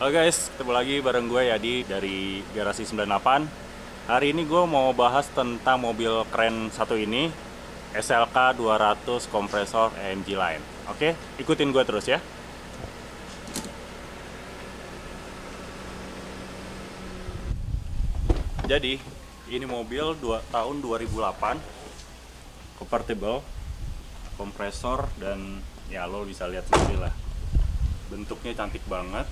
Halo guys, ketemu lagi bareng gue Yadi dari Garasi 98. Hari ini gue mau bahas tentang mobil keren satu ini, SLK 200 kompresor AMG Line. Oke, ikutin gue terus ya. Jadi, ini mobil tahun 2008, convertible, kompresor, dan ya lo bisa lihat sendiri lah. Bentuknya cantik banget,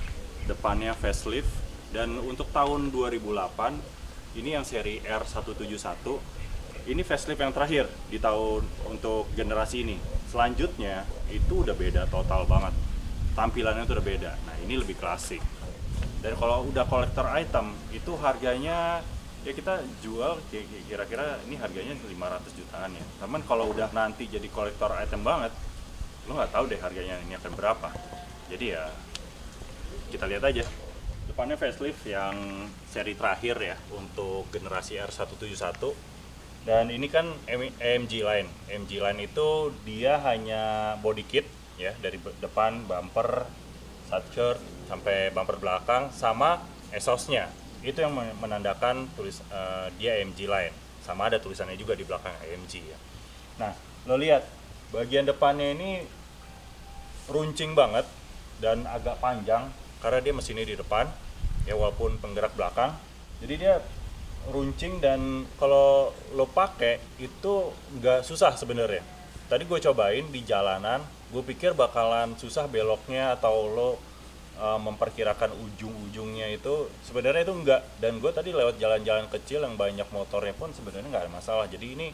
depannya facelift, dan untuk tahun 2008 ini yang seri R171, ini facelift yang terakhir di tahun untuk generasi ini. Selanjutnya itu udah beda total banget, tampilannya tuh udah beda. Nah, ini lebih klasik. Dan kalau udah collector item itu harganya ya kita jual kira-kira ini harganya 500 jutaan ya. Teman kalau udah nanti jadi collector item banget, lo nggak tahu deh harganya ini akan berapa. Jadi ya kita lihat aja. Depannya facelift yang seri terakhir ya untuk generasi R171. Dan ini kan AMG Line. AMG Line itu dia hanya body kit ya, dari depan bumper, subskirt sampai bumper belakang sama exhaustnya. Itu yang menandakan dia AMG Line. Sama ada tulisannya juga di belakang AMG ya. Nah, lo lihat bagian depannya ini runcing banget dan agak panjang karena dia mesinnya di depan ya, walaupun penggerak belakang. Jadi dia runcing, dan kalau lo pakai itu nggak susah sebenarnya. Tadi gue cobain di jalanan, gue pikir bakalan susah beloknya atau lo memperkirakan ujung-ujungnya, itu sebenarnya itu enggak. Dan gue tadi lewat jalan-jalan kecil yang banyak motornya pun sebenarnya nggak ada masalah. Jadi ini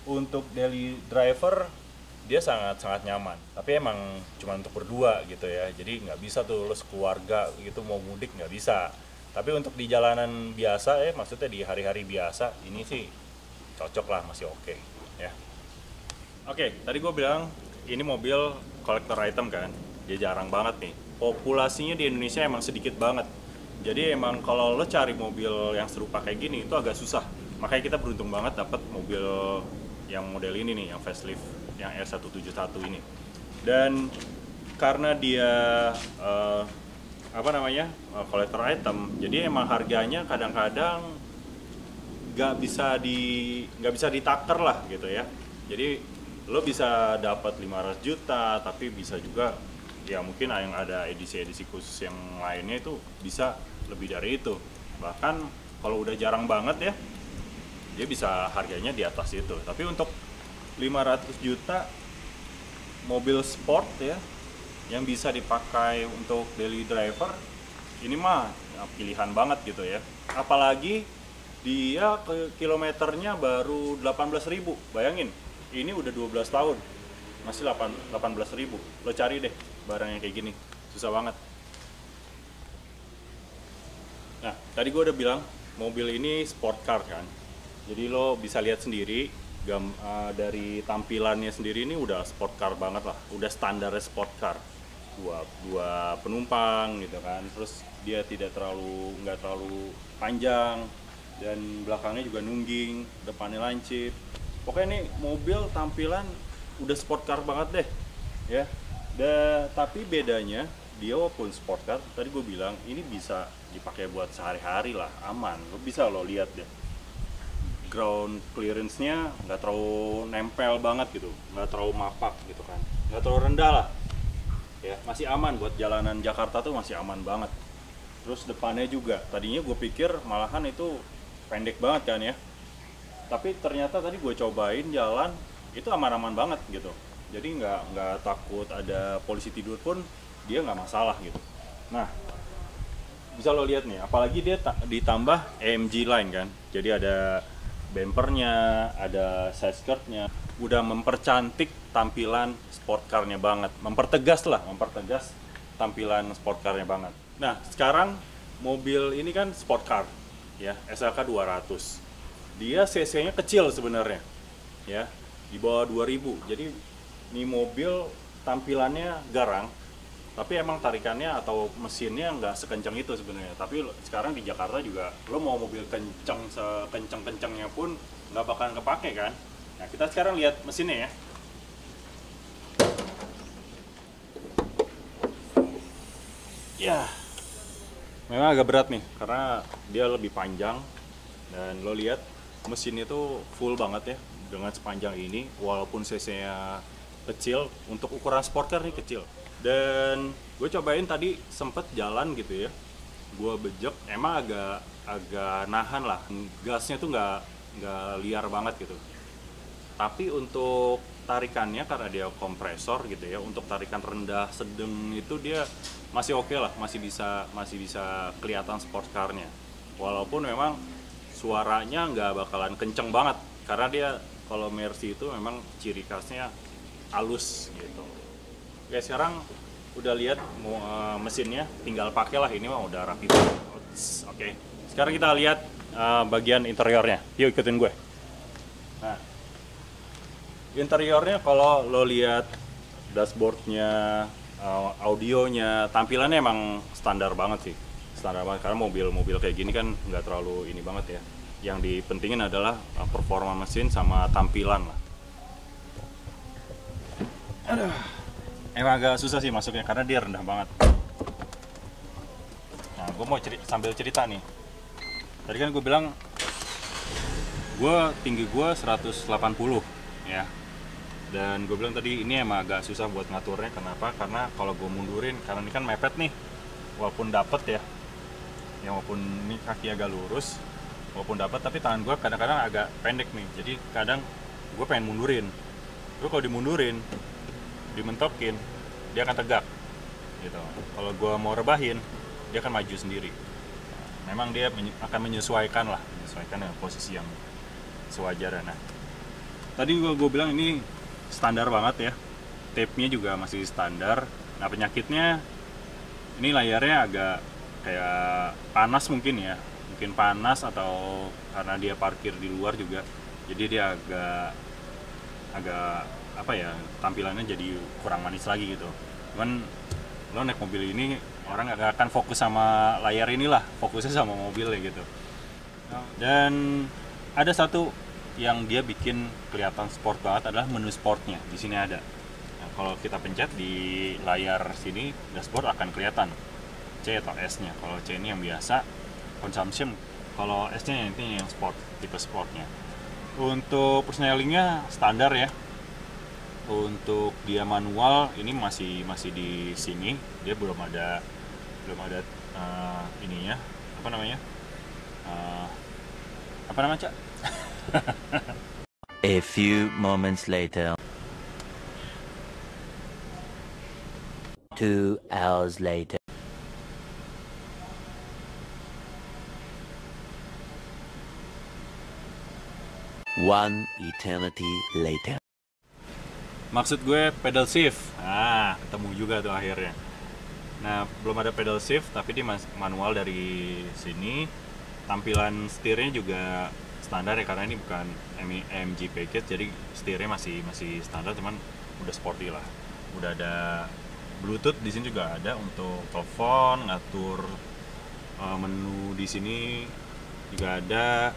untuk daily driver dia sangat-sangat nyaman, tapi emang cuma untuk berdua gitu ya, jadi nggak bisa tuh lo sekeluarga gitu mau mudik, nggak bisa. Tapi untuk di jalanan biasa maksudnya di hari-hari biasa ini sih cocok lah, masih oke ya. Oke, tadi gue bilang ini mobil collector item kan, dia jarang banget nih, populasinya di Indonesia emang sedikit banget. Jadi emang kalau lo cari mobil yang serupa kayak gini itu agak susah, makanya kita beruntung banget dapat mobil yang model ini nih, yang facelift yang R171 ini. Dan karena dia collector item, jadi emang harganya kadang-kadang nggak bisa ditaker lah gitu ya. Jadi lo bisa dapat 500 juta, tapi bisa juga ya mungkin yang ada edisi-edisi khusus yang lainnya itu bisa lebih dari itu. Bahkan kalau udah jarang banget ya, dia bisa harganya di atas itu. Tapi untuk 500 juta mobil sport ya yang bisa dipakai untuk daily driver, ini mah pilihan banget gitu ya. Apalagi dia ke kilometernya baru 18.000. Bayangin, ini udah 12 tahun masih 18.000. Lo cari deh barang yang kayak gini, susah banget. Nah, tadi gue udah bilang mobil ini sport car kan, jadi lo bisa lihat sendiri dari tampilannya sendiri ini udah sport car banget lah, udah standar sport car. Dua penumpang gitu kan, terus dia nggak terlalu panjang, dan belakangnya juga nungging, depannya lancip. Pokoknya ini mobil tampilan udah sport car banget deh ya. Tapi bedanya dia walaupun sport car, tadi gue bilang ini bisa dipakai buat sehari-hari lah, aman. Lo bisa lo lihat deh, ground clearance-nya nggak terlalu nempel banget gitu, nggak terlalu mapak gitu kan, nggak terlalu rendah lah ya, masih aman buat jalanan Jakarta tuh, masih aman banget. Terus depannya juga, tadinya gue pikir malahan itu pendek banget kan ya, tapi ternyata tadi gue cobain jalan itu aman-aman banget gitu. Jadi nggak takut ada polisi tidur pun dia nggak masalah gitu. Nah, bisa lo lihat nih, apalagi dia ditambah AMG Line kan, jadi ada bumpernya, ada side skirtnya, udah mempercantik tampilan sport car-nya banget, mempertegas tampilan sport car-nya banget. Nah, sekarang mobil ini kan sport car ya, SLK 200. Dia cc-nya kecil sebenarnya ya, di bawah 2000. Jadi ini mobil tampilannya garang, tapi emang tarikannya atau mesinnya nggak sekencang itu sebenarnya. Tapi sekarang di Jakarta juga lo mau mobil kencang sekencang-kencangnya pun nggak bakalan kepake kan. Nah, kita sekarang lihat mesinnya ya. Ya, memang agak berat nih karena dia lebih panjang, dan lo lihat mesinnya tuh full banget ya dengan sepanjang ini, walaupun cc-nya kecil untuk ukuran sport car nih kecil. Dan gue cobain tadi sempet jalan gitu ya, gue bejek emang agak nahan lah, gasnya tuh nggak liar banget gitu. Tapi untuk tarikannya karena dia kompresor gitu ya, untuk tarikan rendah sedang itu dia masih oke lah, masih bisa kelihatan sport car-nya. Walaupun memang suaranya nggak bakalan kenceng banget karena dia kalau Mercy itu memang ciri khasnya halus gitu. Oke, sekarang udah lihat mesinnya, tinggal pakai lah, ini mah udah rapi banget. Oke, sekarang kita lihat bagian interiornya. Yuk ikutin gue. Nah, interiornya kalau lo lihat dashboardnya, audionya, tampilannya emang standar banget sih, standar banget karena mobil-mobil kayak gini kan nggak terlalu ini banget ya. Yang dipentingin adalah performa mesin sama tampilan lah. Aduh, emang agak susah sih masuknya karena dia rendah banget. Nah, gue mau sambil cerita nih. Tadi kan gue bilang tinggi gue 180 ya. Dan gue bilang tadi ini emang agak susah buat ngaturnya. Kenapa? Karena kalau gue mundurin, karena ini kan mepet nih, walaupun dapet ya, walaupun ini kaki agak lurus, walaupun dapet, tapi tangan gue kadang-kadang agak pendek nih. Jadi kadang gue pengen mundurin. Gue kalau dimundurin, dimentokin, dia akan tegak gitu. Kalau gue mau rebahin, dia akan maju sendiri. Memang dia akan menyesuaikan dengan posisi yang sewajarnya. Nah, tadi gue bilang ini standar banget ya, tape-nya juga masih standar. Nah, penyakitnya ini layarnya agak kayak panas mungkin ya, mungkin panas atau karena dia parkir di luar juga, jadi dia agak apa ya, tampilannya jadi kurang manis lagi gitu. Cuman lo naik mobil ini orang gak akan fokus sama layar inilah, fokusnya sama mobilnya gitu. Dan ada satu yang dia bikin kelihatan sport banget adalah menu sportnya. Di sini ada. Nah, kalau kita pencet di layar sini, dashboard akan kelihatan C atau S-nya. Kalau C ini yang biasa, consumption. Kalau S-nya ini yang sport, tipe sportnya. Untuk persnelingnya standar ya. Untuk dia manual ini masih di sini. Dia belum ada ininya. Apa namanya, Cak? A few moments later. 2 hours later. One eternity later. Maksud gue pedal shift. Nah, ketemu juga tuh akhirnya. Nah, belum ada pedal shift tapi dia manual dari sini. Tampilan setirnya juga standar ya karena ini bukan AMG package, jadi setirnya masih standar, cuman udah sporty lah. Udah ada Bluetooth di sini juga ada untuk telepon, ngatur menu di sini juga ada.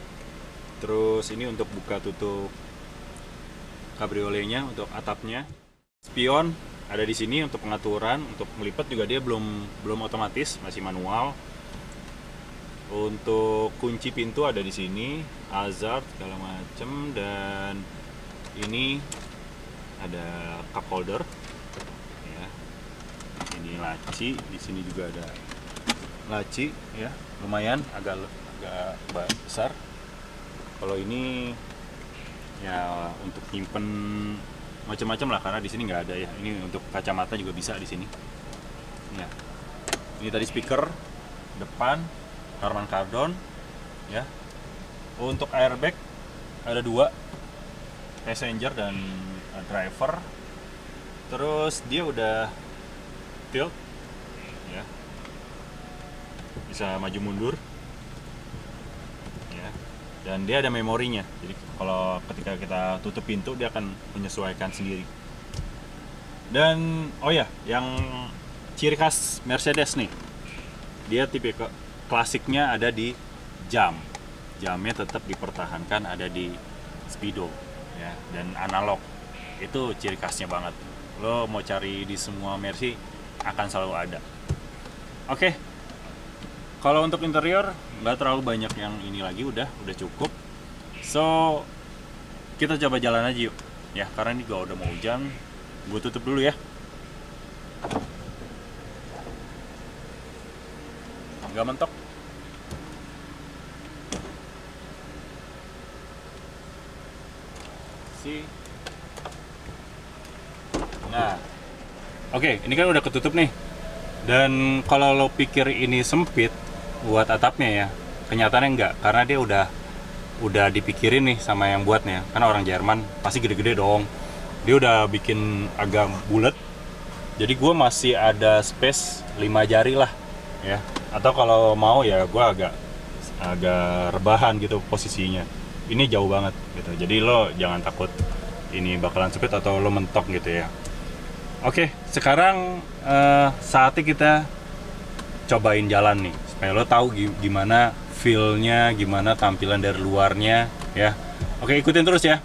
Terus ini untuk buka tutup kabrioletnya, untuk atapnya. Spion ada di sini untuk pengaturan, untuk melipat juga dia belum otomatis, masih manual. Untuk kunci pintu ada di sini, hazard segala macem, dan ini ada cup holder ya. Ini laci, di sini juga ada laci ya, lumayan agak besar. Kalau ini ya untuk nyimpen macam-macam lah karena di sini nggak ada ya. Ini untuk kacamata juga bisa di sini. Ya. Ini tadi speaker depan, Harman Kardon ya. Untuk airbag ada 2, passenger dan driver. Terus dia udah tilt ya, bisa maju mundur ya, dan dia ada memorinya, jadi kalau ketika kita tutup pintu dia akan menyesuaikan sendiri. Dan oh ya, yang ciri khas Mercedes nih, dia tipe klasiknya ada di jamnya tetap dipertahankan ada di speedo ya, dan analog itu ciri khasnya banget. Lo mau cari di semua Mercy akan selalu ada. Oke, Kalau untuk interior nggak terlalu banyak yang ini lagi, udah cukup. So kita coba jalan aja yuk ya, karena ini juga udah mau hujan. Gue tutup dulu ya. Nggak mentok. Nah, oke, ini kan udah ketutup nih. Dan kalau lo pikir ini sempit buat atapnya ya, kenyataannya enggak, karena dia udah dipikirin nih sama yang buatnya. Karena orang Jerman pasti gede-gede dong. Dia udah bikin agak bulat. Jadi gue masih ada space 5 jari lah ya. Atau kalau mau ya gue agak rebahan gitu posisinya. Ini jauh banget gitu. Jadi lo jangan takut ini bakalan sempit atau lo mentok gitu ya. Oke, sekarang saatnya kita cobain jalan nih, supaya lo tahu gimana feel-nya, gimana tampilan dari luarnya ya. Oke, ikutin terus ya.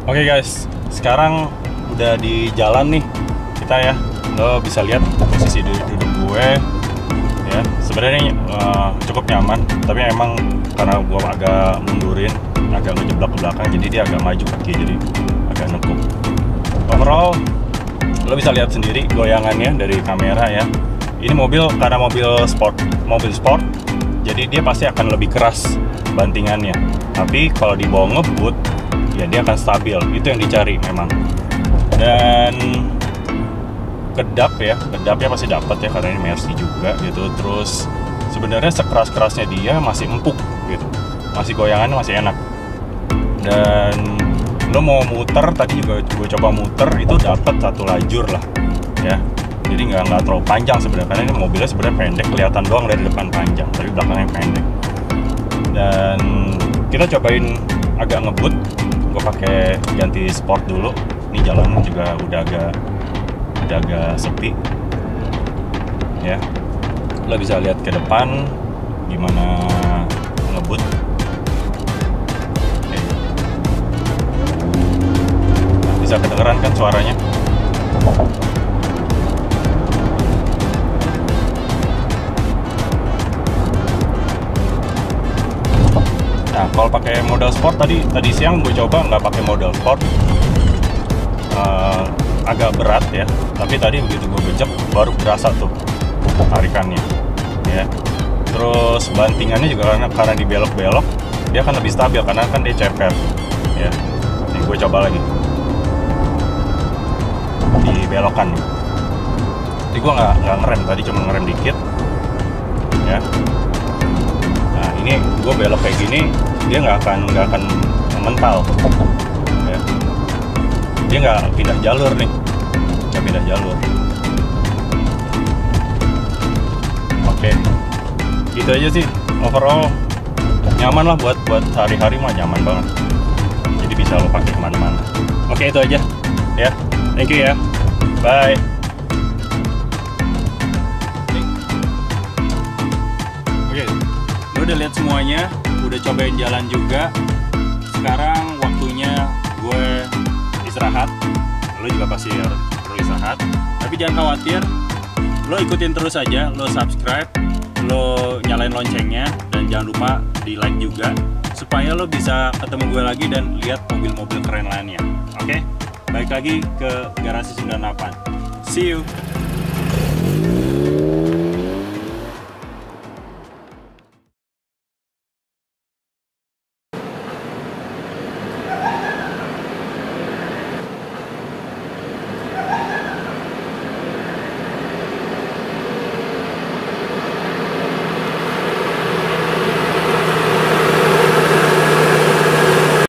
Oke guys, sekarang udah di jalan nih kita ya. Lo bisa lihat posisi duduk gue ya. Sebenarnya cukup nyaman, tapi emang karena gue agak mundurin, agak ngejeblak ke belakang, jadi dia agak maju kaki, jadi agak nekuk. Overall, lo bisa lihat sendiri goyangannya dari kamera ya. Ini mobil karena mobil sport, jadi dia pasti akan lebih keras bantingannya. Tapi kalau dibawa ngebut, ya dia akan stabil. Itu yang dicari memang. Dan kedapnya pasti dapat ya, karena ini Mercy juga gitu. Terus sebenarnya sekeras-kerasnya dia masih empuk gitu, masih goyangannya masih enak. Dan lo mau muter, tadi juga gue coba muter, itu dapat 1 lajur lah ya. Jadi nggak terlalu panjang sebenarnya, karena ini mobilnya sebenarnya pendek, kelihatan doang dari depan panjang, tapi belakangnya pendek. Dan kita cobain agak ngebut. Gue pakai ganti sport dulu. Ini jalannya juga udah agak sepi ya. Lo bisa lihat ke depan gimana ngebut. Oke. Nah, bisa kedengeran kan suaranya. Nah, kalau pakai modal sport tadi siang gue coba nggak pakai modal sport, agak berat ya. Tapi tadi begitu gue bejek baru berasa tuh tarikannya ya. Terus bantingannya juga karena dibelok-belok dia akan lebih stabil karena kan dia ceper ya. Ini gue coba lagi dibelokan. Jadi gue nggak ngerem, tadi cuma ngerem dikit ya. Nah ini gue belok kayak gini, dia nggak akan mental ya. Dia nggak pindah jalur nih, nggak pindah jalur. Oke, gitu aja sih. Overall nyaman lah buat hari-hari mah, nyaman banget. Jadi bisa lo pakai kemana-mana. Oke, itu aja ya. Thank you ya. Bye. Oke, lo udah lihat semuanya, udah cobain jalan juga. Sekarang waktunya gue istirahat. Lo juga pasti perlu istirahat. Tapi jangan khawatir, lo ikutin terus aja, lo subscribe, lo nyalain loncengnya, dan jangan lupa di like juga supaya lo bisa ketemu gue lagi dan lihat mobil-mobil keren lainnya. Oke? Balik lagi ke Garasi 98. See you.